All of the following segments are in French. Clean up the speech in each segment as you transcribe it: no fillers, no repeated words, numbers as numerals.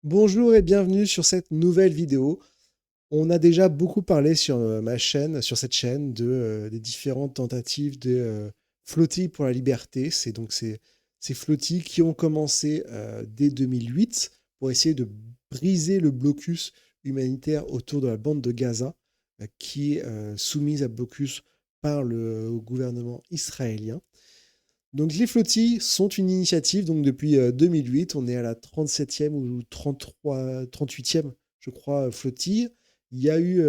Bonjour et bienvenue sur cette nouvelle vidéo. On a déjà beaucoup parlé sur ma chaîne, sur cette chaîne, des différentes tentatives de flottilles pour la liberté. C'est donc ces flottilles qui ont commencé dès 2008 pour essayer de briser le blocus humanitaire autour de la bande de Gaza, qui est soumise à blocus par le gouvernement israélien. Donc les flottilles sont une initiative, donc depuis 2008, on est à la 37e ou 38e, je crois, flottille. Il y a eu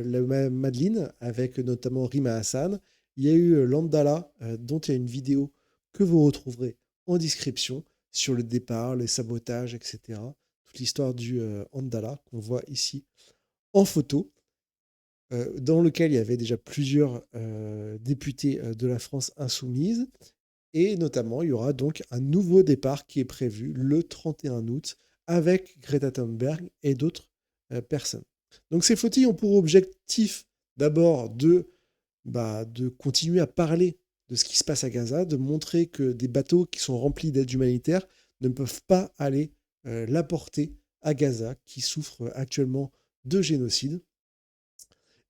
la Madeleine avec notamment Rima Hassan. Il y a eu l'Andala, dont il y a une vidéo que vous retrouverez en description sur le départ, les sabotages, etc. Toute l'histoire du Andala qu'on voit ici en photo, dans lequel il y avait déjà plusieurs députés de la France insoumise. Et notamment, il y aura donc un nouveau départ qui est prévu le 31 août avec Greta Thunberg et d'autres personnes. Donc ces flottilles ont pour objectif d'abord de continuer à parler de ce qui se passe à Gaza, de montrer que des bateaux qui sont remplis d'aide humanitaire ne peuvent pas aller l'apporter à Gaza, qui souffre actuellement de génocide,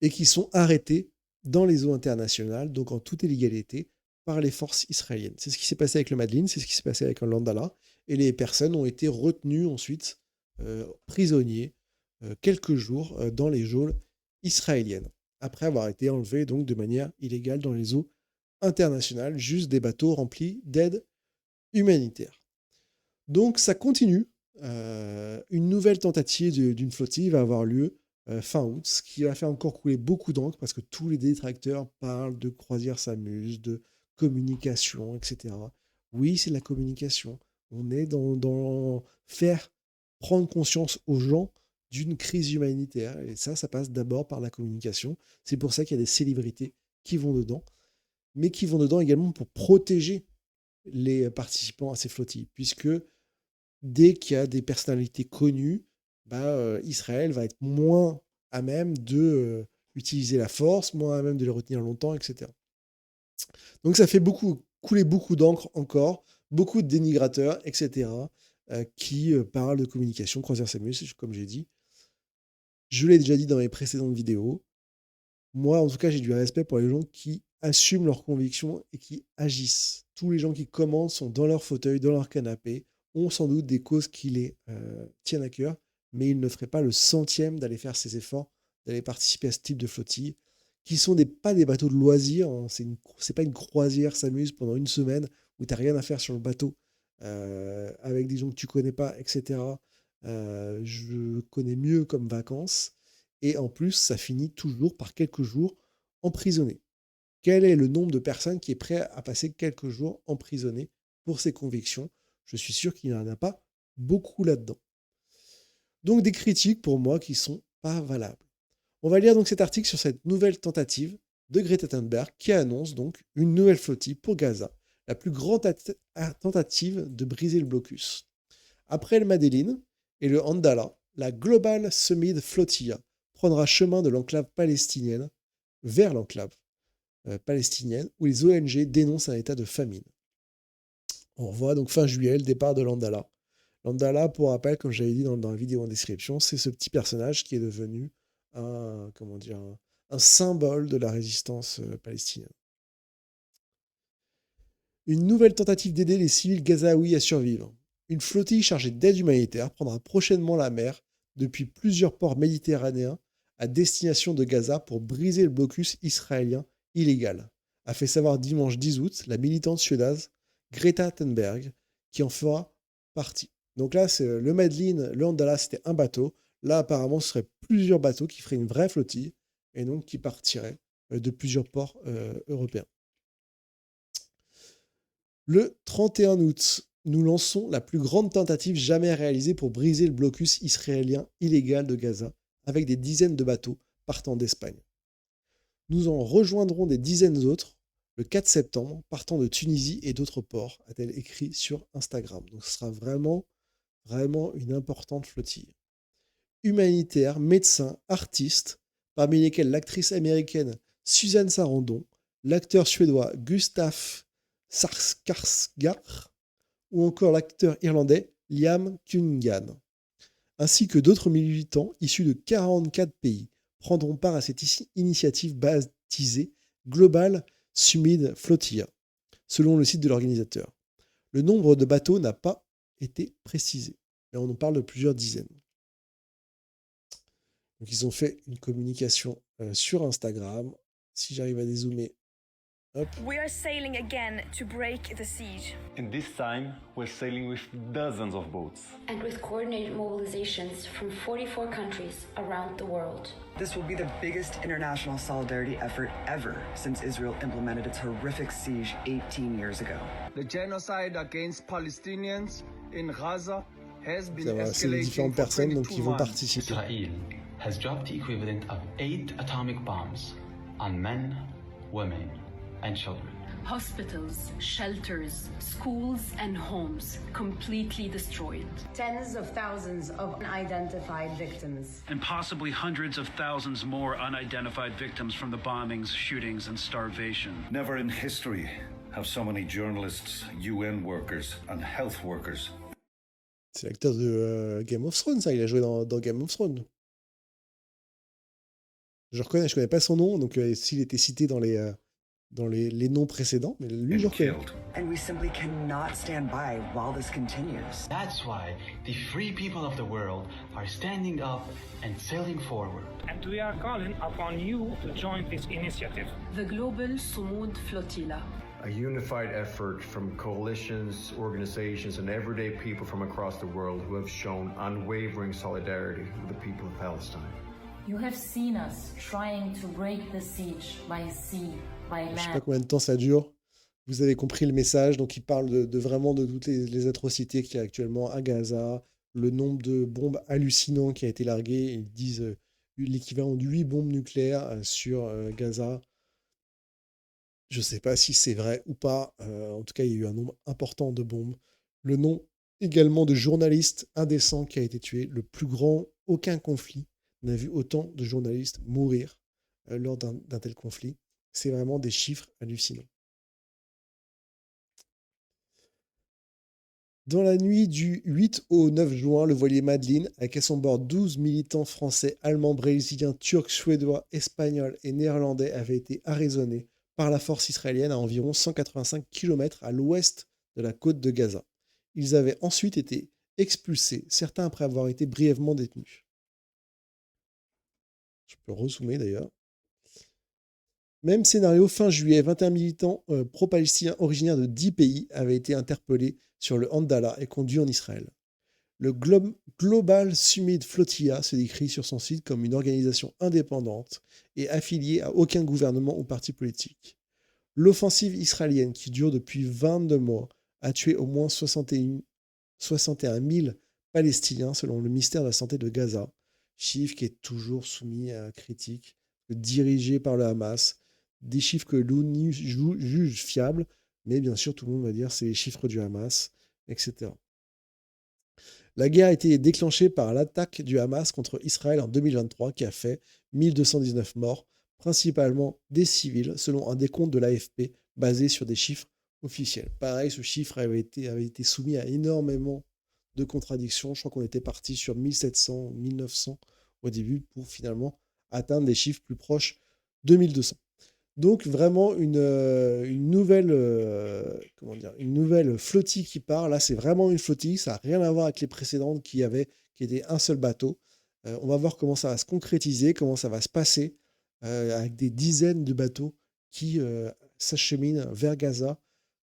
et qui sont arrêtés dans les eaux internationales, donc en toute illégalité, par les forces israéliennes. C'est ce qui s'est passé avec le Madeleine, c'est ce qui s'est passé avec un Landala, et les personnes ont été retenues ensuite prisonniers quelques jours dans les geôles israéliennes, après avoir été enlevés donc de manière illégale dans les eaux internationales, juste des bateaux remplis d'aide humanitaire. Donc ça continue. Une nouvelle tentative d'une flottille va avoir lieu fin août, ce qui va faire encore couler beaucoup d'encre parce que tous les détracteurs parlent de croisière s'amuse, de communication, etc. Oui, c'est la communication. On est dans faire prendre conscience aux gens d'une crise humanitaire. Et ça passe d'abord par la communication. C'est pour ça qu'il y a des célébrités qui vont dedans, mais qui vont dedans également pour protéger les participants à ces flottilles, puisque dès qu'il y a des personnalités connues, Israël va être moins à même de utiliser la force, moins à même de les retenir longtemps, etc. Donc ça fait couler beaucoup d'encre encore, beaucoup de dénigrateurs, etc., qui parlent de communication, croisière s'amuse, comme j'ai dit. Je l'ai déjà dit dans mes précédentes vidéos. Moi, en tout cas, j'ai du respect pour les gens qui assument leurs convictions et qui agissent. Tous les gens qui commentent sont dans leur fauteuil, dans leur canapé, ont sans doute des causes qui les tiennent à cœur, mais ils ne feraient pas le centième d'aller faire ces efforts, d'aller participer à ce type de flottille, qui sont pas des bateaux de loisirs. Hein. C'est pas une croisière s'amuse pendant une semaine où tu n'as rien à faire sur le bateau, avec des gens que tu connais pas, etc. Je connais mieux comme vacances. Et en plus, ça finit toujours par quelques jours emprisonné. Quel est le nombre de personnes qui est prêt à passer quelques jours emprisonné pour ses convictions? Je suis sûr qu'il n'y en a pas beaucoup là-dedans. Donc des critiques pour moi qui sont pas valables. On va lire donc cet article sur cette nouvelle tentative de Greta Thunberg qui annonce donc une nouvelle flottille pour Gaza, la plus grande tentative de briser le blocus. Après le Madeleine et le Andala, la Global Summit Flotilla prendra chemin de l'enclave palestinienne vers l'enclave palestinienne où les ONG dénoncent un état de famine. On revoit donc fin juillet le départ de l'Andala. L'Andala, pour rappel, comme j'avais dit dans la vidéo en description, c'est ce petit personnage qui est devenu un symbole de la résistance palestinienne. Une nouvelle tentative d'aider les civils gazaouis à survivre. Une flottille chargée d'aide humanitaire prendra prochainement la mer depuis plusieurs ports méditerranéens à destination de Gaza pour briser le blocus israélien illégal, a fait savoir dimanche 10 août la militante suédoise Greta Thunberg, qui en fera partie. Donc là, c'est le Madeleine, le Andala, c'était un bateau. Là, apparemment, ce serait plusieurs bateaux qui feraient une vraie flottille et donc qui partiraient de plusieurs ports européens. Le 31 août, nous lançons la plus grande tentative jamais réalisée pour briser le blocus israélien illégal de Gaza, avec des dizaines de bateaux partant d'Espagne. Nous en rejoindrons des dizaines d'autres le 4 septembre, partant de Tunisie et d'autres ports, a-t-elle écrit sur Instagram. Donc ce sera vraiment, vraiment une importante flottille. Humanitaires, médecins, artistes, parmi lesquels l'actrice américaine Suzanne Sarandon, l'acteur suédois Gustaf Skarsgård ou encore l'acteur irlandais Liam Cunningham. ainsi que d'autres militants issus de 44 pays, prendront part à cette initiative baptisée Global Summit Flotilla, selon le site de l'organisateur. Le nombre de bateaux n'a pas été précisé, mais on en parle de plusieurs dizaines. Donc ils ont fait une communication sur Instagram. Si j'arrive à dézoomer, hop. We are sailing again to break the siege. And this time, we're sailing with dozens of boats. And with coordinated mobilizations from 44 countries around the world. This will be the biggest international solidarity effort ever since Israel implemented its horrific siege 18 years ago. The genocide against Palestinians in Gaza has been C'est les différentes personnes donc, qui vont participer. Israel has dropped the equivalent of 8 atomic bombs on men, women, and children. Hospitals, shelters, schools, and homes completely destroyed. Tens of thousands of unidentified victims. And possibly hundreds of thousands more unidentified victims from the bombings, shootings, and starvation. Never in history have so many journalists, UN workers, and health workers. C'est l'acteur de Game of Thrones, ça. Il a joué dans Game of Thrones. Je connais pas son nom, donc s'il était cité dans les noms précédents, mais lui, je reconnais. And we simply cannot stand by while this continues. That's why the free people of the world are standing up and sailing forward. And we are calling upon you to join this initiative. The Global Sumud Flotilla. A unified effort from coalitions, organizations, and everyday people from across the world who have shown unwavering solidarity with the people of Palestine. You have seen us trying to break the siege by sea, by land. Je sais pas combien de temps ça dure. Vous avez compris le message. Donc, il parle de vraiment de toutes les atrocités qu'il y a actuellement à Gaza, le nombre de bombes hallucinants qui a été largué. Ils disent l'équivalent de 8 bombes nucléaires sur Gaza. Je ne sais pas si c'est vrai ou pas. En tout cas, il y a eu un nombre important de bombes. Le nom également de journalistes indécents qui a été tué. Le plus grand, aucun conflit n'a vu autant de journalistes mourir lors d'un tel conflit. C'est vraiment des chiffres hallucinants. Dans la nuit du 8 au 9 juin, le voilier Madeleine, avec à son bord 12 militants français, allemands, brésiliens, turcs, suédois, espagnols et néerlandais, avait été arraisonné par la force israélienne à environ 185 km à l'ouest de la côte de Gaza. Ils avaient ensuite été expulsés, certains après avoir été brièvement détenus. Je peux rezoomer d'ailleurs. Même scénario, fin juillet, 21 militants pro-palestiniens originaires de 10 pays avaient été interpellés sur le Handala et conduits en Israël. Le Global Summit Flotilla se décrit sur son site comme une organisation indépendante et affiliée à aucun gouvernement ou parti politique. L'offensive israélienne, qui dure depuis 22 mois, a tué au moins 61 000 Palestiniens selon le ministère de la Santé de Gaza, chiffre qui est toujours soumis à critique, dirigé par le Hamas, des chiffres que l'ONU juge fiables, mais bien sûr tout le monde va dire c'est les chiffres du Hamas, etc. La guerre a été déclenchée par l'attaque du Hamas contre Israël en 2023 qui a fait 1219 morts, principalement des civils, selon un décompte de l'AFP basé sur des chiffres officiels. Pareil, ce chiffre avait été soumis à énormément de contradictions. Je crois qu'on était parti sur 1700, 1900 au début pour finalement atteindre des chiffres plus proches de 1200. Donc vraiment une nouvelle flottille qui part. Là, c'est vraiment une flottille. Ça n'a rien à voir avec les précédentes qui étaient un seul bateau. On va voir comment ça va se concrétiser, comment ça va se passer avec des dizaines de bateaux qui s'acheminent vers Gaza.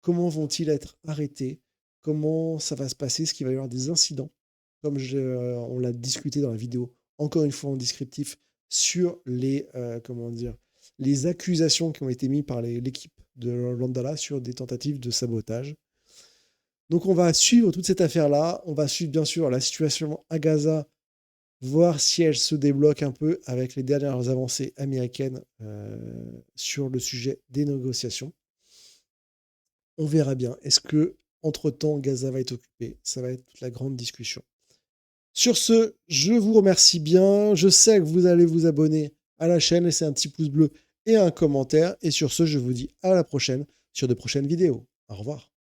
Comment vont-ils être arrêtés? Comment ça va se passer? Est-ce qu'il va y avoir des incidents? Comme on l'a discuté dans la vidéo, encore une fois en descriptif, sur les accusations qui ont été mises par l'équipe de Landala sur des tentatives de sabotage. Donc on va suivre toute cette affaire-là. On va suivre bien sûr la situation à Gaza, voir si elle se débloque un peu avec les dernières avancées américaines sur le sujet des négociations. On verra bien. Est-ce que entre-temps, Gaza va être occupé? Ça va être la grande discussion. Sur ce, je vous remercie bien. Je sais que vous allez vous abonner à la chaîne, laisser un petit pouce bleu et un commentaire. Et sur ce, je vous dis à la prochaine sur de prochaines vidéos. Au revoir.